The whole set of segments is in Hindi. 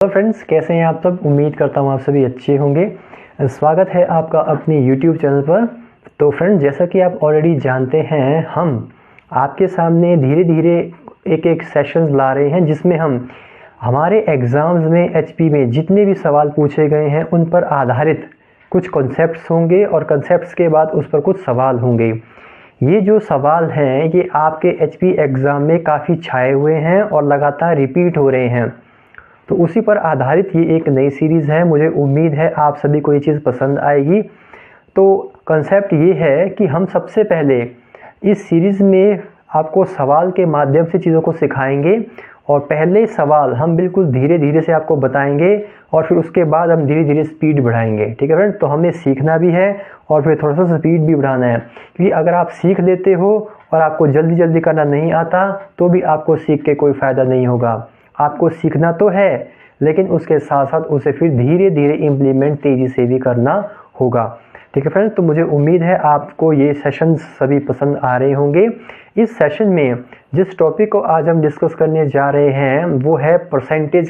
तो फ्रेंड्स, कैसे हैं आप सब? उम्मीद करता हूँ आप सभी अच्छे होंगे। स्वागत है आपका अपने YouTube चैनल पर। तो फ्रेंड्स, जैसा कि आप ऑलरेडी जानते हैं, हम आपके सामने धीरे धीरे एक एक सेशंस ला रहे हैं जिसमें हम हमारे एग्ज़ाम्स में HP में जितने भी सवाल पूछे गए हैं उन पर आधारित कुछ कॉन्सेप्ट्स होंगे और कॉन्सेप्ट्स के बाद उस पर कुछ सवाल होंगे। ये जो सवाल हैं ये आपके HP एग्ज़ाम में काफ़ी छाए हुए हैं और लगातार रिपीट हो रहे हैं। तो उसी पर आधारित ये एक नई सीरीज़ है। मुझे उम्मीद है आप सभी को ये चीज़ पसंद आएगी। तो कॉन्सेप्ट ये है कि हम सबसे पहले इस सीरीज़ में आपको सवाल के माध्यम से चीज़ों को सिखाएंगे और पहले सवाल हम बिल्कुल धीरे धीरे से आपको बताएंगे और फिर उसके बाद हम धीरे धीरे स्पीड बढ़ाएंगे। ठीक है फ्रेंड? तो हमें सीखना भी है और फिर थोड़ा सा स्पीड भी बढ़ाना है, क्योंकि अगर आप सीख लेते हो और आपको जल्दी जल्दी करना नहीं आता तो भी आपको सीख के कोई फ़ायदा नहीं होगा। आपको सीखना तो है, लेकिन उसके साथ साथ उसे फिर धीरे धीरे इम्प्लीमेंट तेज़ी से भी करना होगा। ठीक है फ्रेंड्स? तो मुझे उम्मीद है आपको ये सेशंस सभी पसंद आ रहे होंगे। इस सेशन में जिस टॉपिक को आज हम डिस्कस करने जा रहे हैं वो है परसेंटेज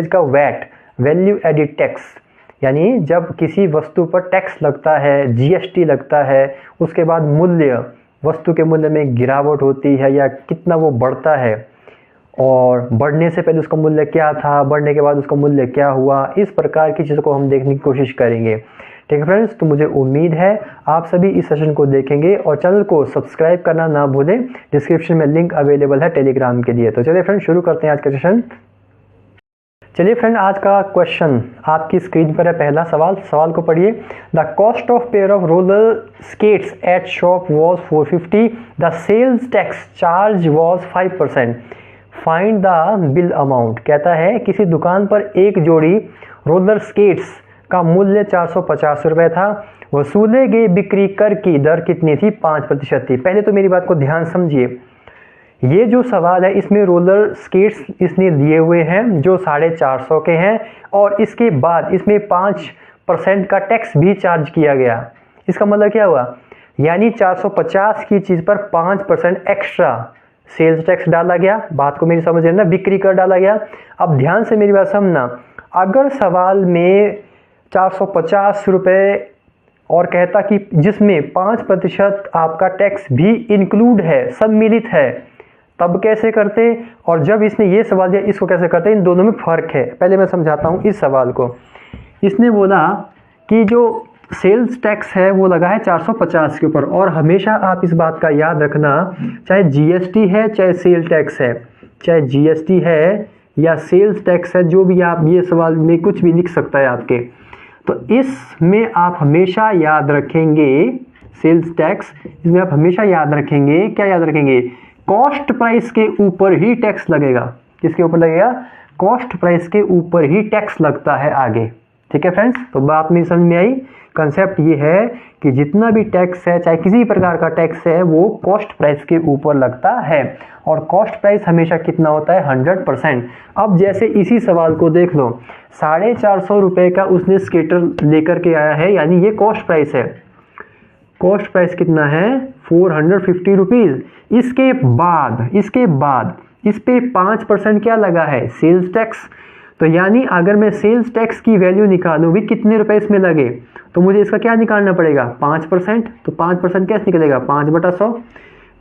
का वैट, वैल्यू एडिड टैक्स। यानी जब किसी वस्तु पर टैक्स लगता है, GST लगता है, उसके बाद मूल्य, वस्तु के मूल्य में गिरावट होती है या कितना वो बढ़ता है, और बढ़ने से पहले उसका मूल्य क्या था, बढ़ने के बाद उसका मूल्य क्या हुआ, इस प्रकार की चीज़ों को हम देखने की कोशिश करेंगे। ठीक है फ्रेंड्स? तो मुझे उम्मीद है आप सभी इस सेशन को देखेंगे और चैनल को सब्सक्राइब करना ना भूलें। डिस्क्रिप्शन में लिंक अवेलेबल है टेलीग्राम के लिए। तो चलिए फ्रेंड्स, शुरू करते हैं आज का सेशन। चलिए फ्रेंड, आज का क्वेश्चन आपकी स्क्रीन पर है। पहला सवाल को पढ़िए। The cost of pair of roller skates at shop was 450, the sales tax charge was 5%, find the bill amount. कहता है किसी दुकान पर एक जोड़ी रोलर स्केट्स का मूल्य 450 रुपये था, वसूले गए बिक्री कर की दर कितनी थी? 5% थी। पहले तो मेरी बात को ध्यान समझिए। ये जो सवाल है इसमें रोलर स्केट्स इसने दिए हुए हैं जो 450 के हैं और इसके बाद इसमें 5% का टैक्स भी चार्ज किया गया। इसका मतलब क्या हुआ? यानी 450 की चीज़ पर 5% एक्स्ट्रा सेल्स टैक्स डाला गया। बात को मेरी समझ लेना, बिक्री कर डाला गया। अब ध्यान से मेरी बात समझना। अगर सवाल में 450 रुपये और कहता कि जिसमें 5% आपका टैक्स भी इंक्लूड है, सम्मिलित है, तब कैसे करते? और जब इसने ये सवाल दिया इसको कैसे करते? इन दोनों में फ़र्क है। पहले मैं समझाता हूँ इस सवाल को। इसने बोला कि जो सेल्स टैक्स है वो लगा है 450 के ऊपर, और हमेशा आप इस बात का याद रखना, चाहे GST है चाहे सेल टैक्स है, चाहे GST है या सेल्स टैक्स है, जो भी आप ये सवाल में कुछ भी लिख सकता है आपके, तो इसमें आप हमेशा याद रखेंगे सेल्स टैक्स। इसमें आप हमेशा याद रखेंगे, क्या याद रखेंगे? कॉस्ट प्राइस के ऊपर ही टैक्स लगेगा। किसके ऊपर लगेगा? कॉस्ट प्राइस के ऊपर ही टैक्स लगता है आगे। ठीक है फ्रेंड्स? तो बात मेरी समझ में आई। कंसेप्ट ये है कि जितना भी टैक्स है, चाहे किसी प्रकार का टैक्स है, वो कॉस्ट प्राइस के ऊपर लगता है और कॉस्ट प्राइस हमेशा कितना होता है? 100%। अब जैसे इसी सवाल को देख लो, 450 रुपये का उसने स्केटर लेकर के आया है, यानी ये कॉस्ट प्राइस है। कॉस्ट प्राइस कितना है? 450 रुपीज़। इसके बाद इस पे 5% क्या लगा है? Sales tax. तो यानी अगर मैं सेल्स टैक्स की वैल्यू निकालूँ भी कितने रुपए इसमें लगे, तो मुझे इसका क्या निकालना पड़ेगा? 5%। तो 5% कैसे निकलेगा? 5/100।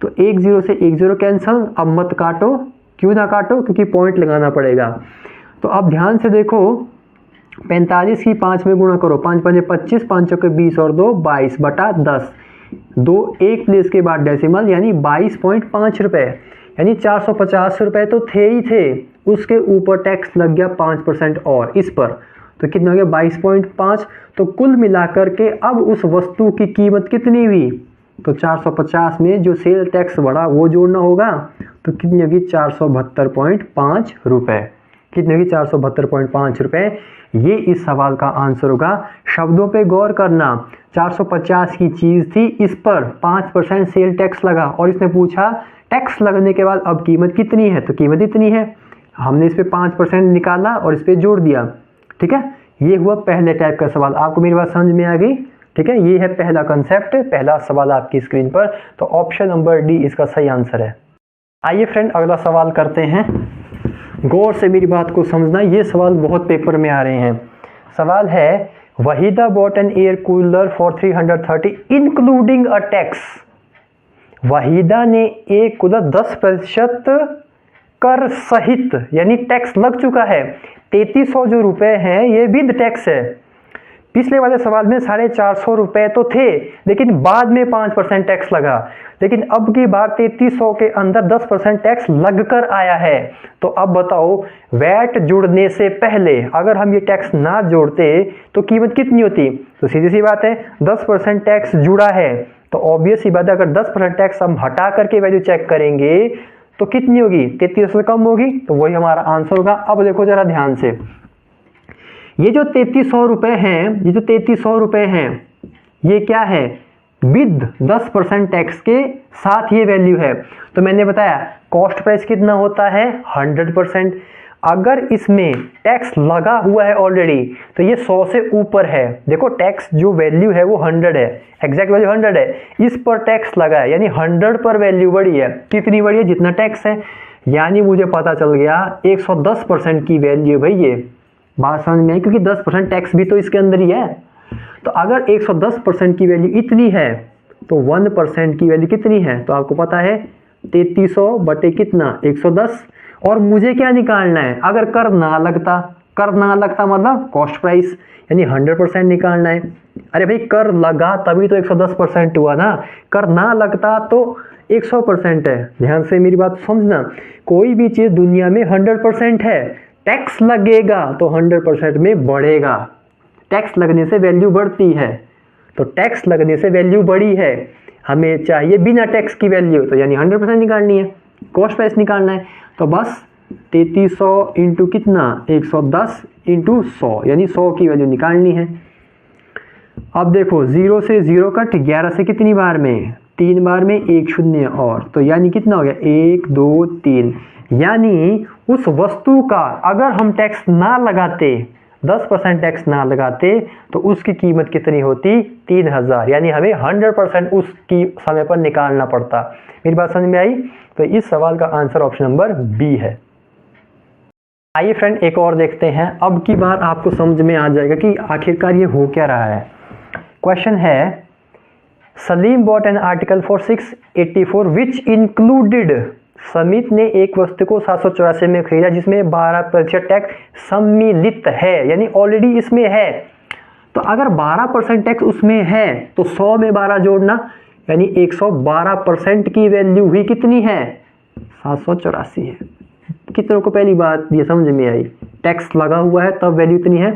तो 1 0 से 1 0 कैंसल। अब मत काटो। क्यों ना काटो? क्योंकि पॉइंट लगाना पड़ेगा। तो अब ध्यान से देखो, 45 की 5 में गुणा करो, 5 5 25, 5 चौके 20 और 2 22/10, 2 1 प्लेस के बाद डेसिमल, यानी 22.5 रुपये। यानी 450 रुपये तो थे ही थे, उसके ऊपर टैक्स लग गया 5% और इस पर, तो कितना हो गया? 22.5। तो कुल मिलाकर के अब उस वस्तु की कीमत कितनी हुई? तो 450 में जो सेल टैक्स बढ़ा वो जोड़ना होगा, तो कितनी होगी? 472.5 रुपये। कितनी होगी? 472.5 रुपये। ये इस सवाल का आंसर होगा। शब्दों पे गौर करना। 450 की चीज़ थी, इस पर 5% सेल टैक्स लगा और इसने पूछा टैक्स लगने के बाद अब कीमत कितनी है? तो कीमत इतनी है। हमने इस पे 5% निकाला और इस पे जोड़ दिया। ठीक है? ये हुआ पहले टाइप का सवाल। आपको मेरी बात समझ में आ गई? ठीक है? ये है पहला कंसेप्ट, पहला सवाल आपकी स्क्रीन पर। तो ऑप्शन नंबर डी इसका सही आंसर है। आइए फ्रेंड, अगला सवाल करते हैं। गौर से मेरी बात को समझना, ये सवाल बहुत पेपर में आ रहे हैं। सवाल है Waheeda bot N air cooler for 330 including a tax. Waheeda ने एक कूलर 10% कर सहित, यानी टैक्स लग चुका है, 3300 जो रुपए हैं ये विद टैक्स है। पिछले वाले सवाल में 450 रुपए तो थे, लेकिन बाद में 5% टैक्स लगा, लेकिन अब की बार 3300 के अंदर 10% टैक्स लगकर आया है। तो अब बताओ, वैट जुड़ने से पहले अगर हम ये टैक्स ना जोड़ते तो कीमत कितनी होती? तो सीधी सी बात है, 10% टैक्स जुड़ा है तो ऑब्वियस सी बात है, अगर 10% टैक्स हम हटा करके वैल्यू चेक करेंगे तो कितनी होगी? 3300 से कम होगी, तो वही हमारा आंसर होगा। अब देखो जरा ध्यान से, ये जो 3300 रुपए हैं, ये जो 3300 रुपए हैं, ये क्या है? विद 10% टैक्स के साथ ये वैल्यू है। तो मैंने बताया कॉस्ट प्राइस कितना होता है? 100%। अगर इसमें टैक्स लगा हुआ है ऑलरेडी तो ये 100 से ऊपर है। देखो टैक्स जो वैल्यू है वो 100 है, एग्जैक्ट वैल्यू 100 है, इस पर टैक्स लगा है, यानी 100 पर वैल्यू बढ़ी है। कितनी बढ़ी है? जितना टैक्स है। यानी मुझे पता चल गया 110% की वैल्यू। भाई ये बात समझ में आई, क्योंकि 10% टैक्स भी तो इसके अंदर ही है। तो अगर 110% की वैल्यू इतनी है तो 1% की वैल्यू कितनी है? तो आपको पता है 3300 बटे कितना? 110। और मुझे क्या निकालना है? अगर कर ना लगता, कर ना लगता मतलब कॉस्ट प्राइस, यानी 100% निकालना है। अरे भाई कर लगा तभी तो 110% हुआ ना, कर ना लगता तो 100% है। ध्यान से मेरी बात समझना, कोई भी चीज दुनिया में 100% है, टैक्स लगेगा तो 100% में बढ़ेगा। टैक्स लगने से वैल्यू बढ़ती है, तो टैक्स लगने से वैल्यू बढ़ी है, हमें चाहिए बिना टैक्स की वैल्यू, तो यानी 100% निकालनी है, कॉस्ट प्राइस निकालना है। तो बस 3300 इंटू कितना? 110 इंटू 100, यानी 100 की वैल्यू निकालनी है। अब देखो 0 से 0 कट, 11 से कितनी बार में? 3 बार में, 1 शून्य और, तो यानी कितना हो गया? 1 2 3। यानी उस वस्तु का अगर हम टैक्स ना लगाते, 10% टैक्स ना लगाते तो उसकी कीमत कितनी होती? 3000। यानी हमें 100% उसकी समय पर निकालना पड़ता। मेरी बात समझ में आई? तो इस सवाल का आंसर ऑप्शन नंबर बी है। आइए फ्रेंड एक और देखते हैं। अब की बार आपको समझ में आ जाएगा कि आखिरकार ये हो क्या रहा है। क्वेश्चन है सलीम बॉट एन आर्टिकल फॉर 684 विच इंक्लूडेड। समित ने एक वस्तु को 784 में खरीदा जिसमें 12% टैक्स सम्मिलित है, यानी ऑलरेडी इसमें है। तो अगर 12% टैक्स उसमें है तो 100 में 12 जोड़ना, यानी 112% की वैल्यू हुई कितनी है? 784 है। कितनों को पहली बात ये समझ में आई? टैक्स लगा हुआ है तब वैल्यू इतनी है,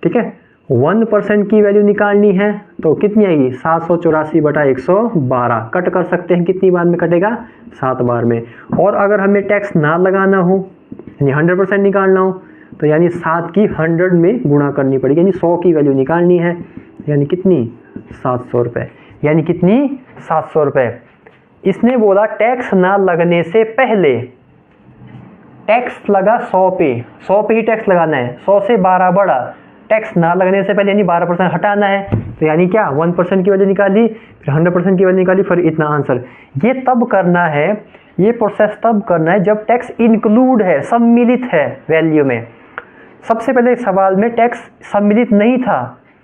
ठीक है। 1% की वैल्यू निकालनी है तो कितनी आएगी? 784 बटा 112। कट कर सकते हैं, कितनी बार में कटेगा? 7 बार में। और अगर हमें टैक्स ना लगाना हो, यानी 100% निकालना हो, तो यानी 7 की 100 में गुणा करनी पड़ेगी, यानी 100 की वैल्यू निकालनी है। यानी कितनी? 700 रुपये। यानी कितनी? 700 रुपये। इसने बोला टैक्स ना लगने से पहले, टैक्स लगा 100 पे, 100 पे ही टैक्स लगाना है, 100 से 12 बढ़ा, टैक्स ना लगने से पहले यानी 12% हटाना है, तो यानी क्या? 1% की वैल्यू निकाली, फिर 100% की वैल्यू निकाली, फिर इतना आंसर। ये तब करना है, ये प्रोसेस तब करना है जब टैक्स इंक्लूड है, सम्मिलित है वैल्यू में। सबसे पहले सवाल में टैक्स सम्मिलित नहीं था,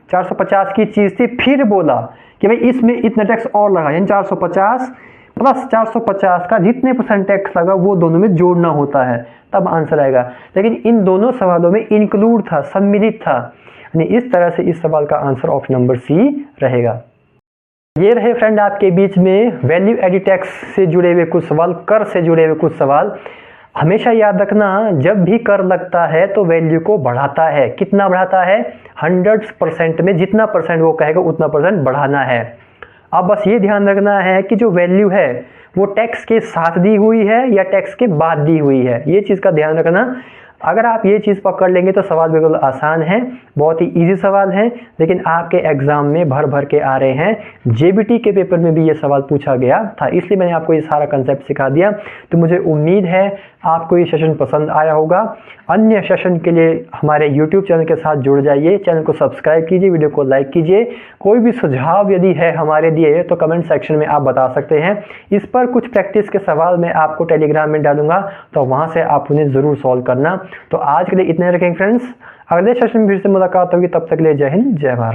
450 की चीज थी, फिर बोला कि भाई इसमें इतना टैक्स और लगा, यानी 450 प्लस 450 का जितने % टैक्स लगा वो दोनों में जोड़ना होता है, तब आंसर आएगा। लेकिन इन दोनों सवालों में इंक्लूड था, सम्मिलित था, यानी इस तरह से इस सवाल का आंसर ऑप्शन नंबर सी रहेगा। ये रहे फ्रेंड आपके बीच में वैल्यू एडिड टैक्स से जुड़े हुए कुछ सवाल, कर से जुड़े हुए कुछ सवाल। हमेशा याद रखना, जब भी कर लगता है तो वैल्यू को बढ़ाता है। कितना बढ़ाता है? 100% में जितना % वो कहेगा उतना % बढ़ाना है। अब बस ये ध्यान रखना है कि जो वैल्यू है वो टैक्स के साथ दी हुई है या टैक्स के बाद दी हुई है, ये चीज़ का ध्यान रखना। अगर आप ये चीज़ पकड़ लेंगे तो सवाल बिल्कुल आसान है, बहुत ही इजी सवाल है, लेकिन आपके एग्जाम में भर भर के आ रहे हैं। जेबीटी के पेपर में भी ये सवाल पूछा गया था, इसलिए मैंने आपको ये सारा कंसेप्ट सिखा दिया। तो मुझे उम्मीद है आपको ये सेशन पसंद आया होगा। अन्य सेशन के लिए हमारे YouTube चैनल के साथ जुड़ जाइए, चैनल को सब्सक्राइब कीजिए, वीडियो को लाइक कीजिए। कोई भी सुझाव यदि है हमारे दिए तो कमेंट सेक्शन में आप बता सकते हैं। इस पर कुछ प्रैक्टिस के सवाल मैं आपको टेलीग्राम में डालूंगा, तो वहां से आप उन्हें जरूर सॉल्व करना। तो आज के लिए इतने रखेंगे फ्रेंड्स, अगले सेशन में फिर से मुलाकात होगी, तब तक के लिए जय हिंद जय भारत।